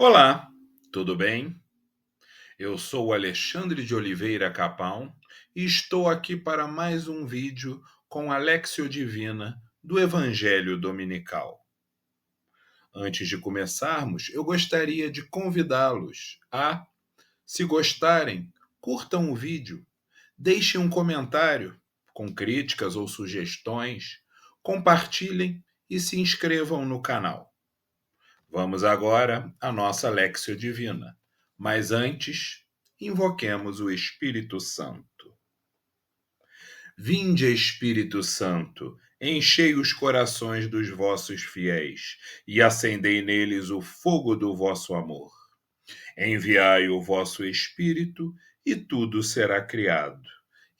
Olá, tudo bem? Eu sou o Alexandre de Oliveira Capão e estou aqui para mais um vídeo com a Léxio Divina do Evangelho Dominical. Antes de começarmos, eu gostaria de convidá-los a, se gostarem, curtam o vídeo, deixem um comentário com críticas ou sugestões, compartilhem e se inscrevam no canal. Vamos agora à nossa Léxio Divina. Mas antes, invoquemos o Espírito Santo. Vinde, Espírito Santo, enchei os corações dos vossos fiéis e acendei neles o fogo do vosso amor. Enviai o vosso Espírito e tudo será criado,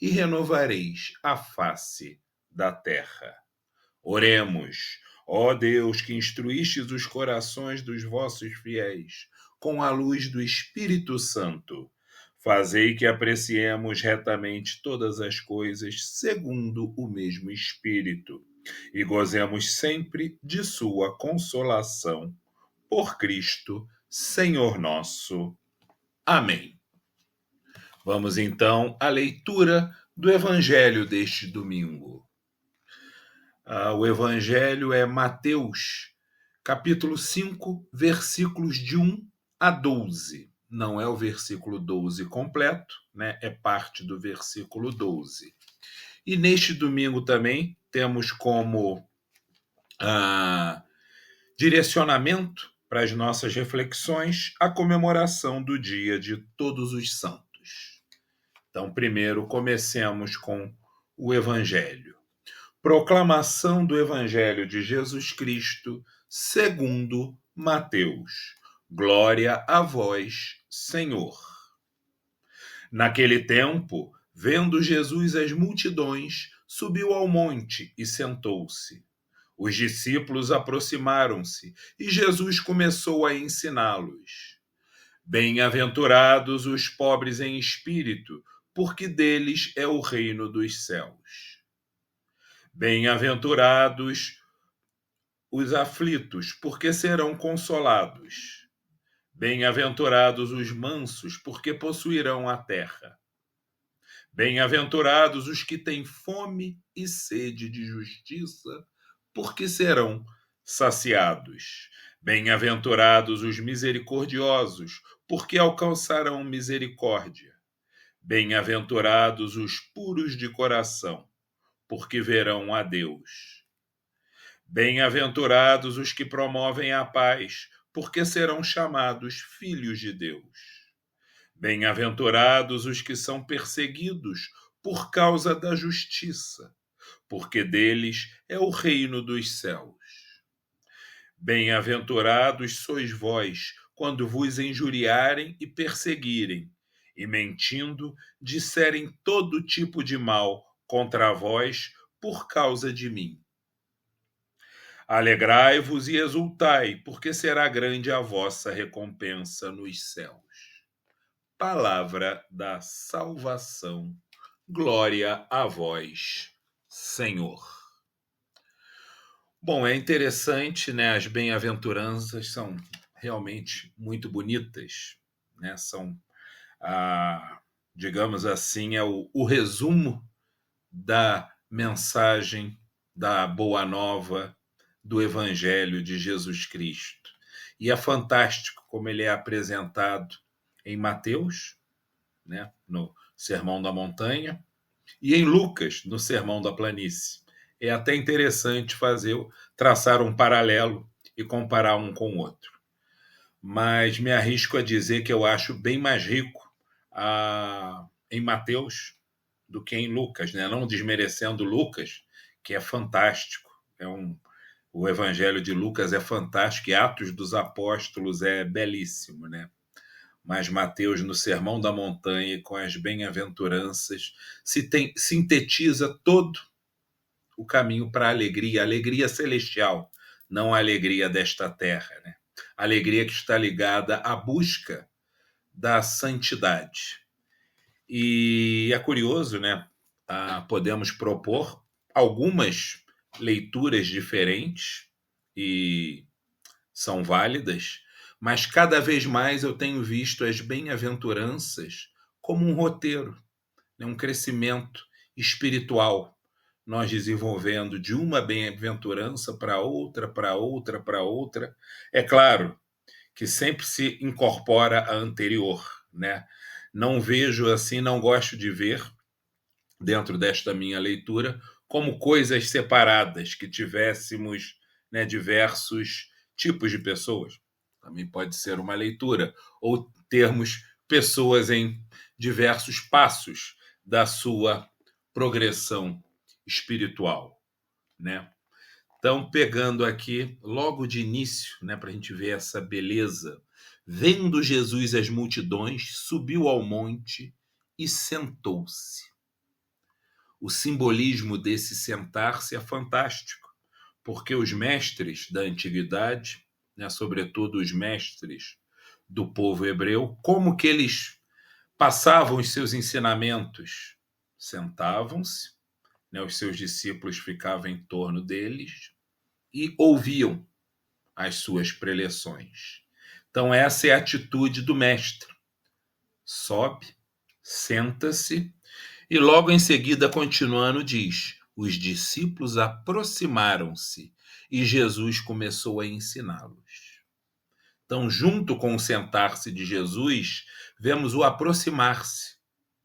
e renovareis a face da terra. Oremos, ó Deus, que instruístes os corações dos vossos fiéis com a luz do Espírito Santo. Fazei que apreciemos retamente todas as coisas segundo o mesmo Espírito e gozemos sempre de sua consolação. Por Cristo, Senhor nosso. Amém. Vamos então à leitura do Evangelho deste domingo. O Evangelho é Mateus, capítulo 5, versículos de 1 a 12. Não é o versículo 12 completo, né? É parte do versículo 12. E neste domingo também temos como direcionamento para as nossas reflexões a comemoração do Dia de Todos os Santos. Então, primeiro, comecemos com o Evangelho. Proclamação do Evangelho de Jesus Cristo, segundo Mateus. Glória a vós, Senhor. Naquele tempo, vendo Jesus as multidões, subiu ao monte e sentou-se. Os discípulos aproximaram-se e Jesus começou a ensiná-los. Bem-aventurados os pobres em espírito, porque deles é o reino dos céus. Bem-aventurados os aflitos, porque serão consolados. Bem-aventurados os mansos, porque possuirão a terra. Bem-aventurados os que têm fome e sede de justiça, porque serão saciados. Bem-aventurados os misericordiosos, porque alcançarão misericórdia. Bem-aventurados os puros de coração, porque verão a Deus. Bem-aventurados os que promovem a paz, porque serão chamados filhos de Deus. Bem-aventurados os que são perseguidos por causa da justiça, porque deles é o reino dos céus. Bem-aventurados sois vós, quando vos injuriarem e perseguirem, e mentindo, disserem todo tipo de mal contra vós por causa de mim. Alegrai-vos e exultai, porque será grande a vossa recompensa nos céus. Palavra da salvação. Glória a vós, Senhor. Bom, é interessante, né? As bem-aventuranças são realmente muito bonitas, né? São, digamos assim, é o resumo da mensagem da Boa Nova do Evangelho de Jesus Cristo. E é fantástico como ele é apresentado em Mateus, né, no Sermão da Montanha, e em Lucas, no Sermão da Planície. É até interessante traçar um paralelo e comparar um com o outro. Mas me arrisco a dizer que eu acho bem mais rico em Mateus do que em Lucas, né? Não desmerecendo Lucas, que é fantástico. O Evangelho de Lucas é fantástico e Atos dos Apóstolos é belíssimo, né? Mas Mateus, no Sermão da Montanha, com as bem-aventuranças, sintetiza todo o caminho para a alegria celestial, não a alegria desta terra, né? A alegria que está ligada à busca da santidade. E é curioso, né? Podemos propor algumas leituras diferentes e são válidas, Mas cada vez mais eu tenho visto as bem-aventuranças como um roteiro, né? Um crescimento espiritual. Nós desenvolvendo de uma bem-aventurança para outra, para outra, para outra. É claro que sempre se incorpora a anterior, né? Não vejo assim, não gosto de ver, dentro desta minha leitura, como coisas separadas, que tivéssemos, né, diversos tipos de pessoas. Também pode ser uma leitura, ou termos pessoas em diversos passos da sua progressão espiritual, né? Então, pegando aqui logo de início, né, para a gente ver essa beleza, vendo Jesus as multidões, subiu ao monte e sentou-se. O simbolismo desse sentar-se é fantástico, porque os mestres da antiguidade, né, sobretudo os mestres do povo hebreu, como que eles passavam os seus ensinamentos? Sentavam-se, né, os seus discípulos ficavam em torno deles e ouviam as suas preleções. Então, essa é a atitude do mestre. Sobe, senta-se e logo em seguida, continuando, diz: os discípulos aproximaram-se e Jesus começou a ensiná-los. Então, junto com o sentar-se de Jesus, vemos o aproximar-se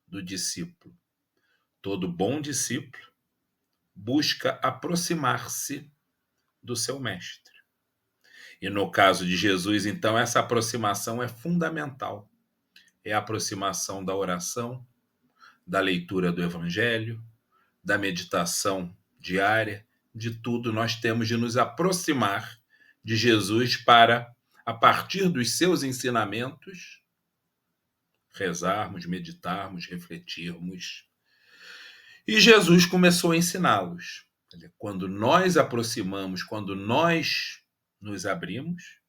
do discípulo. Todo bom discípulo busca aproximar-se do seu mestre. E no caso de Jesus, então, essa aproximação é fundamental. É a aproximação da oração, da leitura do Evangelho, da meditação diária, de tudo. Nós temos de nos aproximar de Jesus para, a partir dos seus ensinamentos, rezarmos, meditarmos, refletirmos. E Jesus começou a ensiná-los. Quando nós aproximamos, quando nós nos abrimos,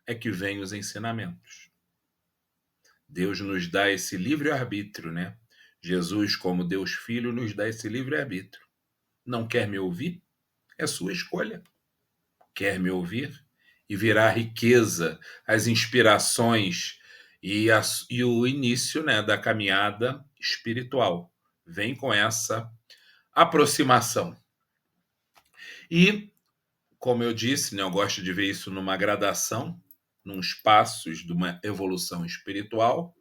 é que vêm os ensinamentos. Deus nos dá esse livre-arbítrio, né? Jesus, como Deus Filho, nos dá esse livre-arbítrio. Não quer me ouvir? É sua escolha. Quer me ouvir? E virá a riqueza, as inspirações e o início, né, da caminhada espiritual. Vem com essa aproximação. E, como eu disse, né, eu gosto de ver isso numa gradação, nos passos de uma evolução espiritual.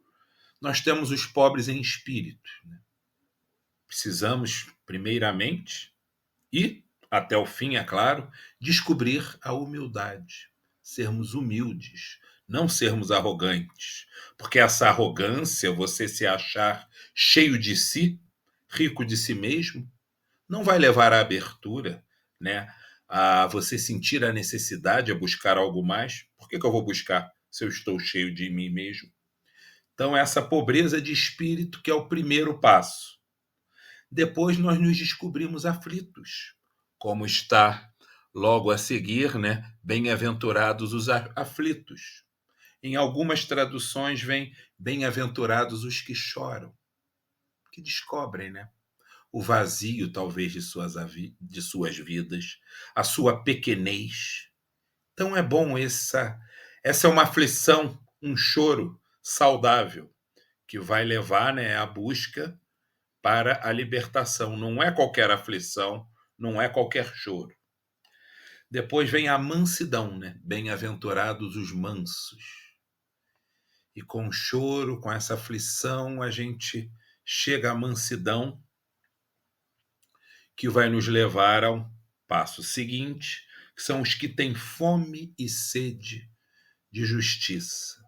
Nós temos os pobres em espírito, né? Precisamos, primeiramente, e até o fim, é claro, descobrir a humildade. Sermos humildes, não sermos arrogantes. Porque essa arrogância, você se achar cheio de si, rico de si mesmo, não vai levar à abertura, né? A você sentir a necessidade de buscar algo mais. Por que eu vou buscar se eu estou cheio de mim mesmo? Então, essa pobreza de espírito que é o primeiro passo. Depois nós nos descobrimos aflitos, como está logo a seguir, né? Bem-aventurados os aflitos. Em algumas traduções vem bem-aventurados os que choram, que descobrem, né, o vazio talvez de suas vidas, a sua pequenez. Então é bom essa é uma aflição, um choro saudável que vai levar, né, à busca para a libertação. Não é qualquer aflição, não é qualquer choro. Depois vem a mansidão, né? Bem-aventurados os mansos. E com o choro, com essa aflição, a gente chega à mansidão, que vai nos levar ao passo seguinte, que são os que têm fome e sede de justiça.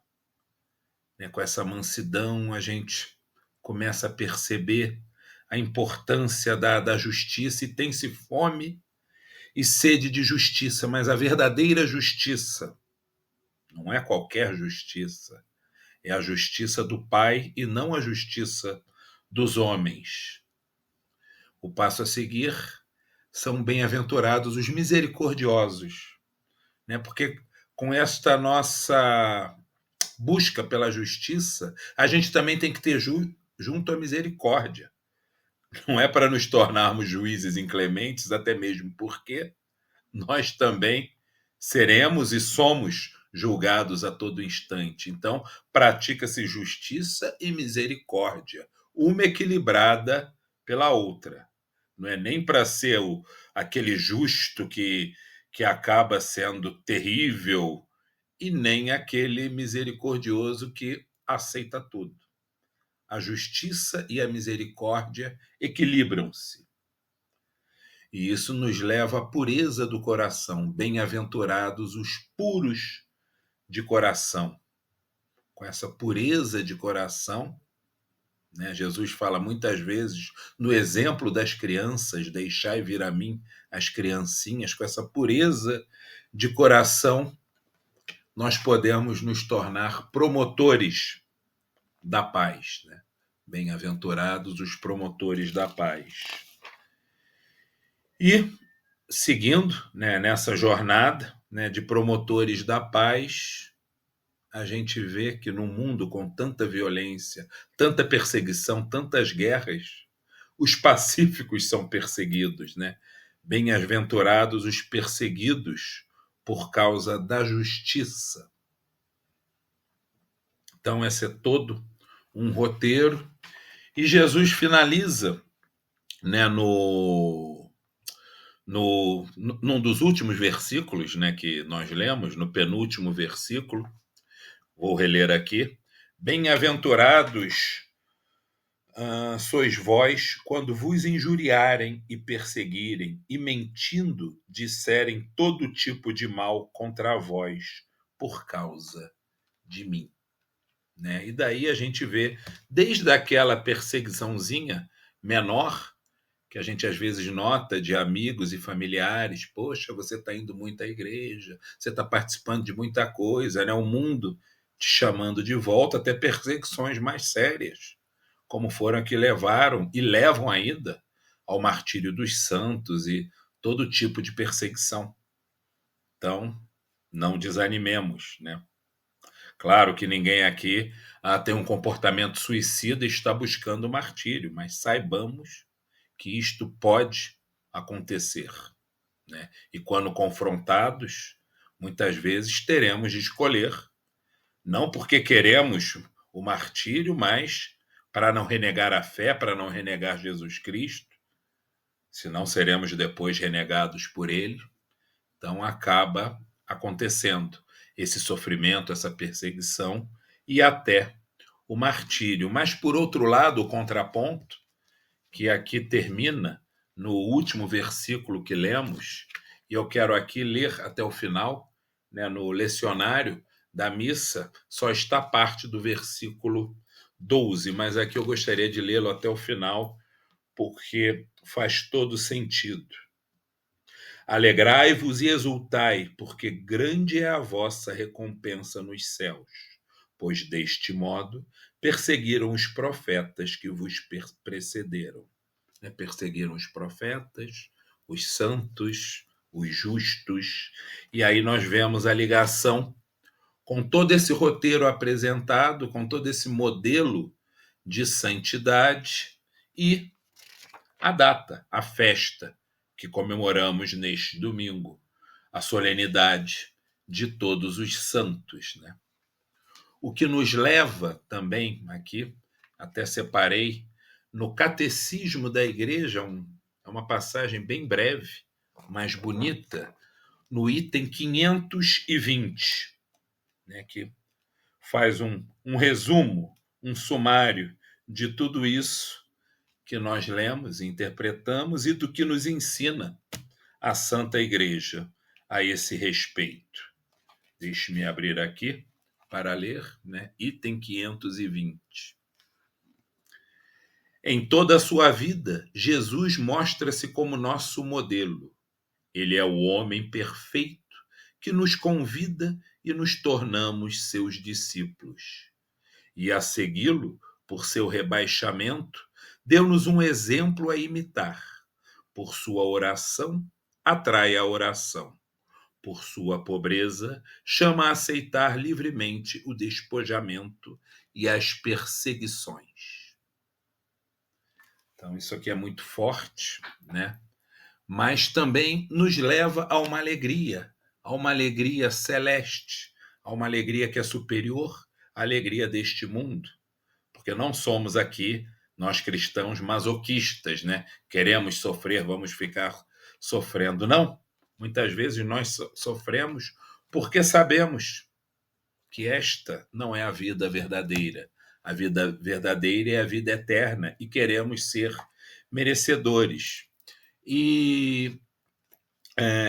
Com essa mansidão, a gente começa a perceber a importância da justiça e tem-se fome e sede de justiça, mas a verdadeira justiça não é qualquer justiça, é a justiça do Pai e não a justiça dos homens. O passo a seguir são bem-aventurados os misericordiosos, né? Porque com esta nossa busca pela justiça, a gente também tem que ter junto a misericórdia. Não é para nos tornarmos juízes inclementes, até mesmo porque nós também seremos e somos julgados a todo instante. Então, pratica-se justiça e misericórdia, uma equilibrada pela outra. Não é nem para ser aquele justo que acaba sendo terrível, e nem aquele misericordioso que aceita tudo. A justiça e a misericórdia equilibram-se. E isso nos leva à pureza do coração. Bem-aventurados os puros de coração. Com essa pureza de coração, né, Jesus fala muitas vezes no exemplo das crianças: deixai vir a mim as criancinhas. Com essa pureza de coração, nós podemos nos tornar promotores da paz, né? Bem-aventurados os promotores da paz. E seguindo, né, nessa jornada, né, de promotores da paz, a gente vê que num mundo com tanta violência, tanta perseguição, tantas guerras, os pacíficos são perseguidos, né? Bem-aventurados os perseguidos por causa da justiça. Então, esse é todo um roteiro. E Jesus finaliza, né, num dos últimos versículos, né, que nós lemos, no penúltimo versículo, vou reler aqui: bem-aventurados sois vós quando vos injuriarem e perseguirem e mentindo disserem todo tipo de mal contra vós por causa de mim. Né? E daí a gente vê, desde aquela perseguiçãozinha menor, que a gente às vezes nota de amigos e familiares: poxa, você está indo muito à igreja, você está participando de muita coisa, né? O mundo te chamando de volta, até perseguições mais sérias, como foram que levaram e levam ainda ao martírio dos santos e todo tipo de perseguição. Então, não desanimemos, né? Claro que ninguém aqui tem um comportamento suicida e está buscando o martírio, mas saibamos que isto pode acontecer, né? E quando confrontados, muitas vezes teremos de escolher, não porque queremos o martírio, mas para não renegar a fé, para não renegar Jesus Cristo, senão seremos depois renegados por ele. Então acaba acontecendo esse sofrimento, essa perseguição e até o martírio. Mas, por outro lado, o contraponto, que aqui termina no último versículo que lemos, e eu quero aqui ler até o final, né, no lecionário da missa, só está parte do versículo 12, mas aqui eu gostaria de lê-lo até o final, porque faz todo sentido. Alegrai-vos e exultai, porque grande é a vossa recompensa nos céus, pois deste modo perseguiram os profetas que vos precederam. Perseguiram os profetas, os santos, os justos, e aí nós vemos a ligação com todo esse roteiro apresentado, com todo esse modelo de santidade e a data, a festa que comemoramos neste domingo, a solenidade de todos os santos, né? O que nos leva também aqui, até separei, no Catecismo da Igreja, é uma passagem bem breve, mas bonita, no item 520, né, que faz um resumo, um sumário de tudo isso que nós lemos, interpretamos e do que nos ensina a Santa Igreja a esse respeito. Deixe-me abrir aqui para ler, né? Item 520. Em toda a sua vida, Jesus mostra-se como nosso modelo. Ele é o homem perfeito que nos convida e nos tornamos seus discípulos. E a segui-lo, por seu rebaixamento, deu-nos um exemplo a imitar. Por sua oração, atrai a oração. Por sua pobreza, chama a aceitar livremente o despojamento e as perseguições. Então, isso aqui é muito forte, né? Mas também nos leva a uma alegria celeste, a uma alegria que é superior à alegria deste mundo, porque não somos aqui, nós cristãos, masoquistas, né? Queremos sofrer, vamos ficar sofrendo. Não. Muitas vezes nós sofremos porque sabemos que esta não é a vida verdadeira. A vida verdadeira é a vida eterna e queremos ser merecedores. E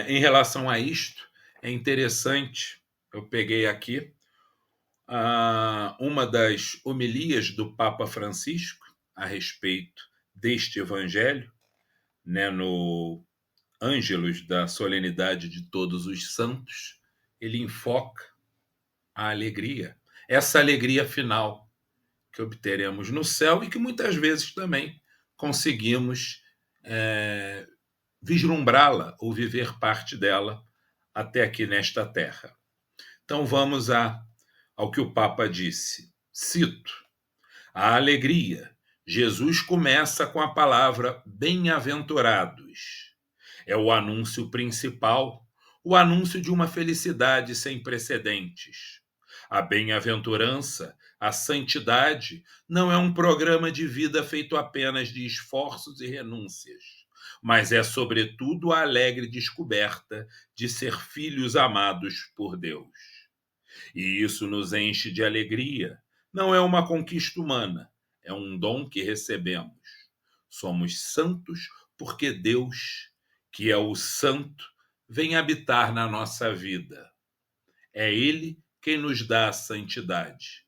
em relação a isto, é interessante, eu peguei aqui uma das homilias do Papa Francisco a respeito deste evangelho, né, no Ângelus da Solenidade de Todos os Santos. Ele enfoca a alegria, essa alegria final que obteremos no céu e que muitas vezes também conseguimos vislumbrá-la ou viver parte dela até aqui nesta terra. Então vamos ao que o Papa disse. Cito: a alegria. Jesus começa com a palavra bem-aventurados. É o anúncio principal, o anúncio de uma felicidade sem precedentes. A bem-aventurança, a santidade, não é um programa de vida feito apenas de esforços e renúncias, mas é, sobretudo, a alegre descoberta de ser filhos amados por Deus. E isso nos enche de alegria. Não é uma conquista humana, é um dom que recebemos. Somos santos porque Deus, que é o santo, vem habitar na nossa vida. É Ele quem nos dá a santidade.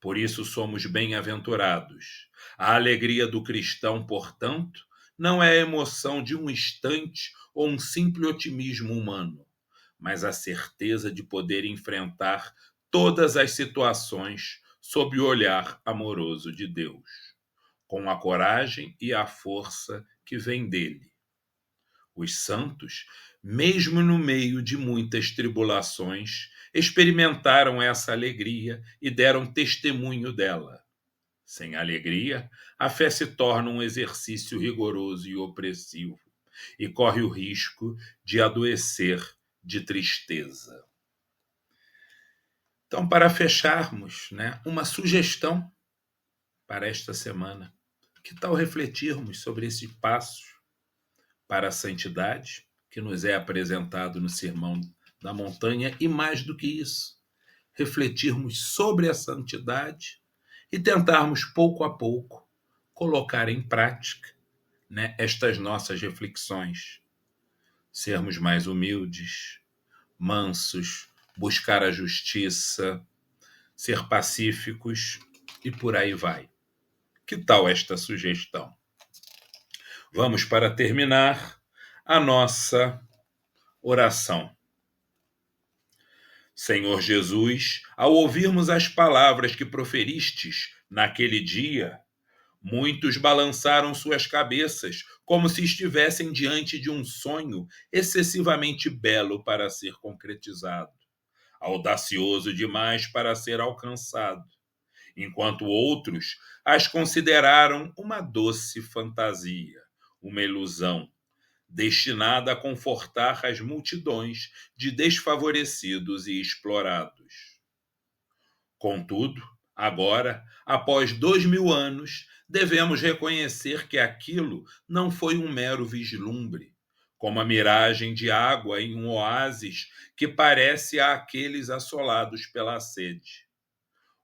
Por isso somos bem-aventurados. A alegria do cristão, portanto, não é a emoção de um instante ou um simples otimismo humano, mas a certeza de poder enfrentar todas as situações sob o olhar amoroso de Deus, com a coragem e a força que vem dele. Os santos, mesmo no meio de muitas tribulações, experimentaram essa alegria e deram testemunho dela. Sem alegria, a fé se torna um exercício rigoroso e opressivo e corre o risco de adoecer de tristeza. Então, para fecharmos, né, uma sugestão para esta semana. Que tal refletirmos sobre esse passo para a santidade que nos é apresentado no Sermão da Montanha e, mais do que isso, refletirmos sobre a santidade e tentarmos, pouco a pouco, colocar em prática, né, estas nossas reflexões. Sermos mais humildes, mansos, buscar a justiça, ser pacíficos e por aí vai. Que tal esta sugestão? Vamos, para terminar, a nossa oração. Senhor Jesus, ao ouvirmos as palavras que proferistes naquele dia, muitos balançaram suas cabeças como se estivessem diante de um sonho excessivamente belo para ser concretizado, audacioso demais para ser alcançado, enquanto outros as consideraram uma doce fantasia, uma ilusão, destinada a confortar as multidões de desfavorecidos e explorados. Contudo, agora, após 2000 anos, devemos reconhecer que aquilo não foi um mero vislumbre, como a miragem de água em um oásis que parece àqueles assolados pela sede.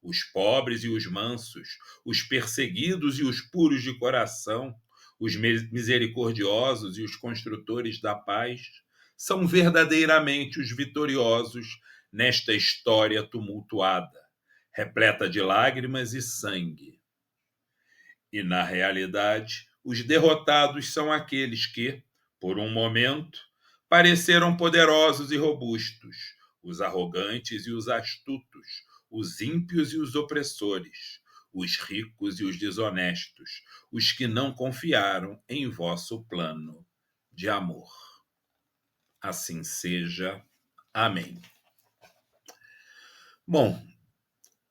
Os pobres e os mansos, os perseguidos e os puros de coração, os misericordiosos e os construtores da paz, são verdadeiramente os vitoriosos nesta história tumultuada, repleta de lágrimas e sangue. E, na realidade, os derrotados são aqueles que, por um momento, pareceram poderosos e robustos, os arrogantes e os astutos, os ímpios e os opressores, os ricos e os desonestos, os que não confiaram em vosso plano de amor. Assim seja. Amém. Bom,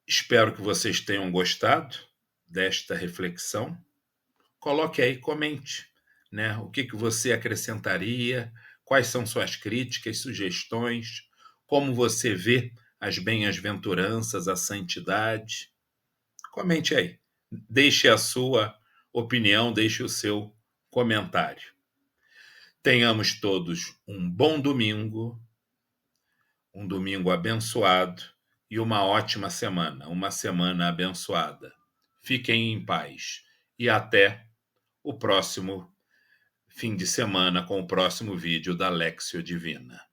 espero que vocês tenham gostado desta reflexão. Coloque aí, comente, né? O que você acrescentaria, quais são suas críticas, sugestões, como você vê as bem-aventuranças, a santidade? Comente aí. Deixe a sua opinião, deixe o seu comentário. Tenhamos todos um bom domingo, um domingo abençoado e uma ótima semana, uma semana abençoada. Fiquem em paz e até o próximo fim de semana com o próximo vídeo da Léxio Divina.